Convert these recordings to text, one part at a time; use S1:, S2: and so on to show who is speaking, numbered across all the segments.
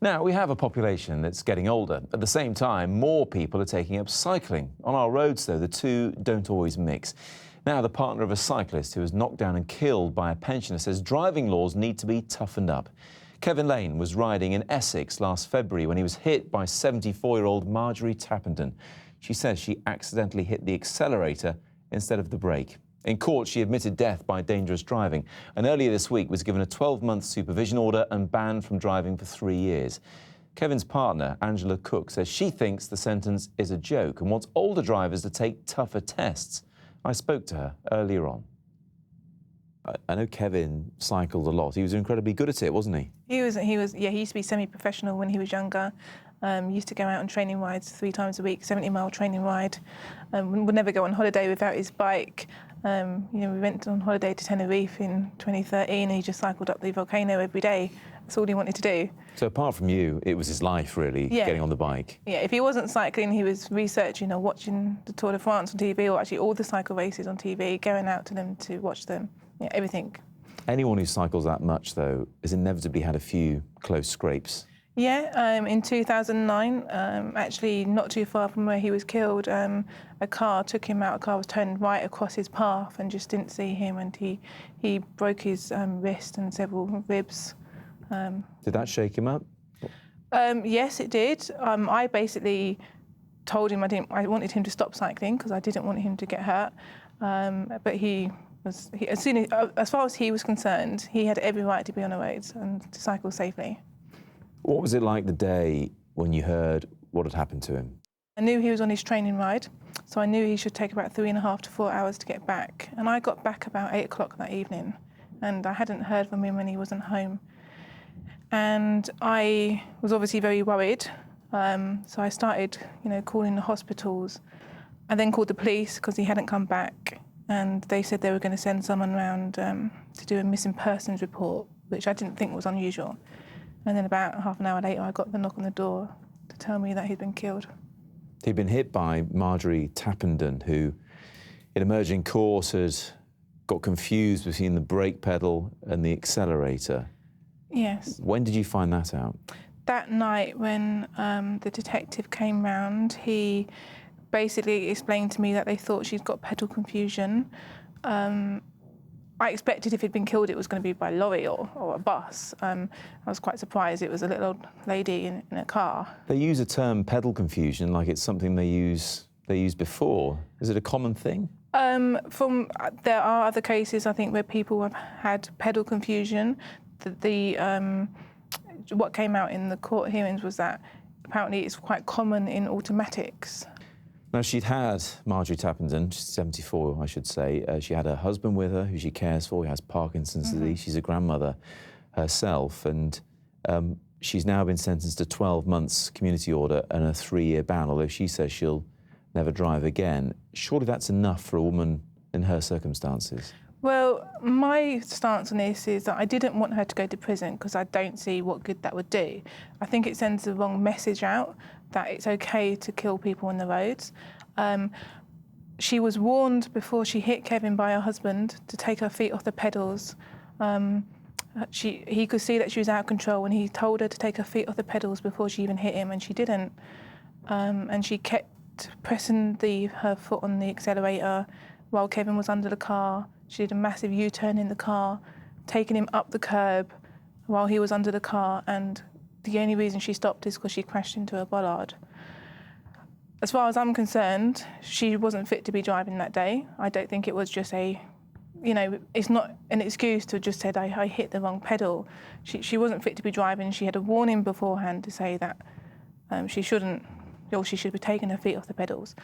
S1: Now, we have a population that's getting older. At the same time, more people are taking up cycling. On our roads, though, the two don't always mix. Now, the partner of a cyclist who was knocked down and killed by a pensioner says driving laws need to be toughened up. Kevin Lane was riding in Essex last February when he was hit by 74-year-old Marjorie Tappenden. She says she accidentally hit the accelerator instead of the brake. In court, she admitted death by dangerous driving, and earlier this week was given a 12-month supervision order and banned from driving for 3 years. Kevin's partner, Angela Cook, says she thinks the sentence is a joke and wants older drivers to take tougher tests. I spoke to her earlier on. I know Kevin cycled a lot. He was incredibly good at it, wasn't he? He used
S2: to be semi-professional when he was younger. Used to go out on training rides 3 times a week, 70-mile training ride. Would never go on holiday without his bike. We went on holiday to Tenerife in 2013 and he just cycled up the volcano every day. That's all he wanted to do.
S1: So apart from you, it was his life, really, getting on the bike?
S2: Yeah, if he wasn't cycling, he was researching or watching the Tour de France on TV, or actually all the cycle races on TV, going out to them to watch them, everything.
S1: Anyone who cycles that much, though, has inevitably had a few close scrapes.
S2: Yeah, in 2009, actually not too far from where he was killed, a car took him out. A car was turned right across his path and just didn't see him, and he broke his wrist and several ribs.
S1: Did that shake him up?
S2: Yes, it did. I basically told him I wanted him to stop cycling because I didn't want him to get hurt. But as far as he was concerned, he had every right to be on the roads and to cycle safely.
S1: What was it like the day when you heard what had happened to him?
S2: I knew he was on his training ride, so I knew he should take about 3.5 to 4 hours to get back. And I got back about 8 o'clock that evening, and I hadn't heard from him when he wasn't home. And I was obviously very worried, so I started, calling the hospitals. I then called the police because he hadn't come back, and they said they were going to send someone around to do a missing persons report, which I didn't think was unusual. And then about half an hour later, I got the knock on the door to tell me that he'd been killed.
S1: He'd been hit by Marjorie Tappenden, who, in a merging course, had got confused between the brake pedal and the accelerator.
S2: Yes.
S1: When did you find that out?
S2: That night when the detective came round, he basically explained to me that they thought she'd got pedal confusion. I expected if he'd been killed, it was going to be by lorry or a bus. I was quite surprised it was a little old lady in a car. They
S1: use a term pedal confusion like it's something they used before. Is it a common thing?
S2: There are other cases, I think, where people have had pedal confusion. What came out in the court hearings was that apparently it's quite common in automatics.
S1: Now, she'd had Marjorie Tappenden, she's 74, I should say. She had her husband with her, who she cares for. He has Parkinson's disease. She's a grandmother herself, and she's now been sentenced to 12 months community order and a 3-year ban, although she says she'll never drive again. Surely that's enough for a woman in her circumstances?
S2: Well, my stance on this is that I didn't want her to go to prison because I don't see what good that would do. I think it sends the wrong message out that it's okay to kill people on the roads. She was warned before she hit Kevin by her husband to take her feet off the pedals. He could see that she was out of control when he told her to take her feet off the pedals before she even hit him, and she didn't. And she kept pressing her foot on the accelerator while Kevin was under the car. She did a massive U-turn in the car, taking him up the curb while he was under the car, and the only reason she stopped is because she crashed into a bollard. As far as I'm concerned, she wasn't fit to be driving that day. I don't think it was just it's not an excuse to just said, I hit the wrong pedal. She wasn't fit to be driving. She had a warning beforehand to say that she should be taking her feet off the pedals.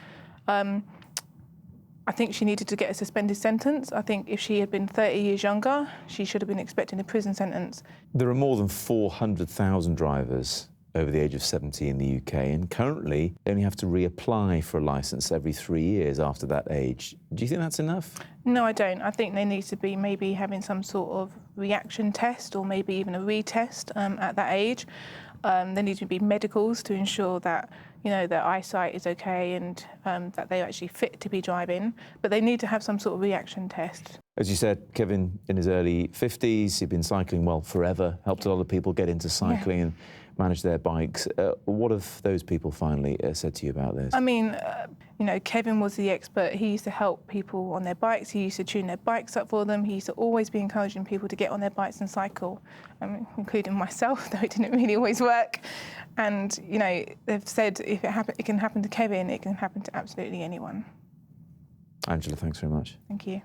S2: I think she needed to get a suspended sentence. I think if she had been 30 years younger, she should have been expecting a prison sentence.
S1: There are more than 400,000 drivers over the age of 70 in the UK, and currently they only have to reapply for a licence every 3 years after that age. Do you think that's enough?
S2: No, I don't. I think they need to be maybe having some sort of reaction test or maybe even a retest at that age. There need to be medicals to ensure that you know, their eyesight is okay and that they're actually fit to be driving, but they need to have some sort of reaction test.
S1: As you said, Kevin, in his early 50s, he'd been cycling, well, forever, helped a lot of people get into cycling and manage their bikes. What have those people finally said to you about this?
S2: I mean, you know, Kevin was the expert. He used to help people on their bikes. He used to tune their bikes up for them. He used to always be encouraging people to get on their bikes and cycle, including myself, though it didn't really always work. And, you know, they've said if it can happen to Kevin, it can happen to absolutely anyone.
S1: Angela, thanks very much.
S2: Thank you.